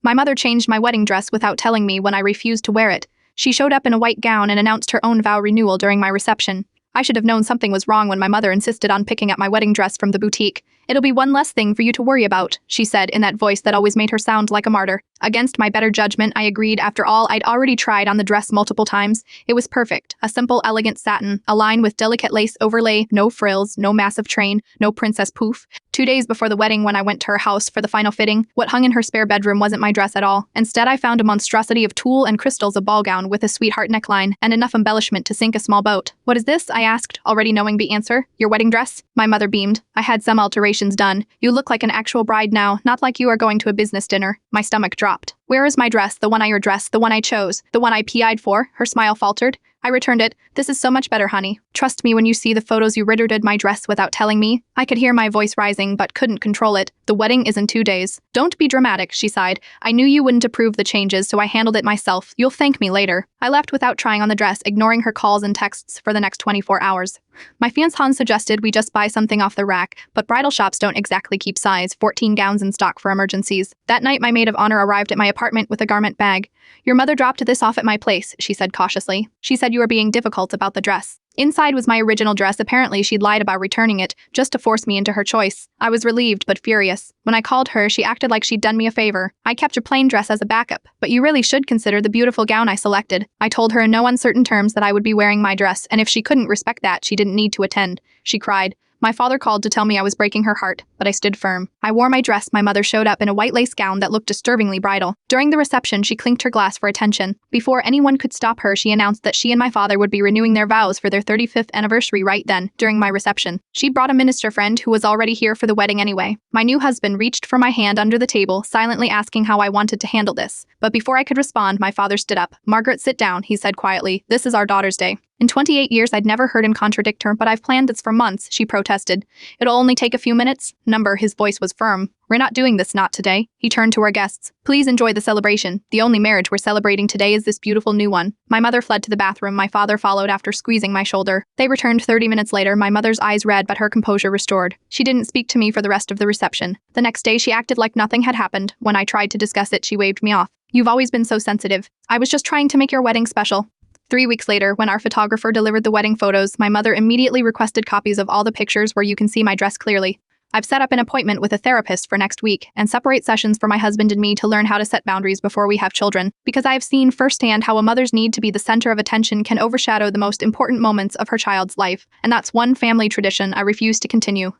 My mother changed my wedding dress without telling me when I refused to wear it. She showed up in a white gown and announced her own vow renewal during my reception. I should have known something was wrong when my mother insisted on picking up my wedding dress from the boutique. "It'll be one less thing for you to worry about," she said in that voice that always made her sound like a martyr. Against my better judgment, I agreed. After all, I'd already tried on the dress multiple times. It was perfect. A simple, elegant satin, a line with delicate lace overlay, no frills, no massive train, no princess poof. 2 days before the wedding, when I went to her house for the final fitting, what hung in her spare bedroom wasn't my dress at all. Instead, I found a monstrosity of tulle and crystals, a ball gown with a sweetheart neckline, and enough embellishment to sink a small boat. "What is this?" I asked, already knowing the answer. "Your wedding dress?" My mother beamed. "I had some alterations done. You look like an actual bride now, not like you are going to a business dinner." My stomach dropped. "Where is my dress? The one your dress, the one I chose, the one I PI'd for?" Her smile faltered. I returned it. "This is so much better, honey. Trust me when you see the photos. You returned my dress without telling me." I could hear my voice rising, but couldn't control it. "The wedding is in 2 days. Don't be dramatic," she sighed. "I knew you wouldn't approve the changes, so I handled it myself. You'll thank me later." I left without trying on the dress, ignoring her calls and texts for the next 24 hours. My fiancé suggested we just buy something off the rack, but bridal shops don't exactly keep size 14 gowns in stock for emergencies. That night, my maid of honor arrived at my apartment with a garment bag. "Your mother dropped this off at my place," she said cautiously. "She said you were being difficult about the dress." Inside was my original dress. Apparently, she'd lied about returning it, just to force me into her choice. I was relieved but furious. When I called her, she acted like she'd done me a favor. "I kept your plain dress as a backup, but you really should consider the beautiful gown I selected." I told her in no uncertain terms that I would be wearing my dress, and if she couldn't respect that, she didn't need to attend. She cried. My father called to tell me I was breaking her heart, but I stood firm. I wore my dress. My mother showed up in a white lace gown that looked disturbingly bridal. During the reception, she clinked her glass for attention. Before anyone could stop her, she announced that she and my father would be renewing their vows for their 35th anniversary right then, during my reception. She brought a minister friend who was already here for the wedding anyway. My new husband reached for my hand under the table, silently asking how I wanted to handle this. But before I could respond, my father stood up. "Margaret, sit down," he said quietly. "This is our daughter's day." In 28 years, I'd never heard him contradict her, but I've planned this for months, she protested. "It'll only take a few minutes." His voice was firm. "We're not doing this, not today." He turned to our guests. "Please enjoy the celebration. The only marriage we're celebrating today is this beautiful new one." My mother fled to the bathroom. My father followed after squeezing my shoulder. They returned 30 minutes later, my mother's eyes red but her composure restored. She didn't speak to me for the rest of the reception. The next day, she acted like nothing had happened. When I tried to discuss it, she waved me off. "You've always been so sensitive. I was just trying to make your wedding special." 3 weeks later, when our photographer delivered the wedding photos, my mother immediately requested copies of all the pictures where you can see my dress clearly. I've set up an appointment with a therapist for next week and separate sessions for my husband and me to learn how to set boundaries before we have children, because I have seen firsthand how a mother's need to be the center of attention can overshadow the most important moments of her child's life, and that's one family tradition I refuse to continue.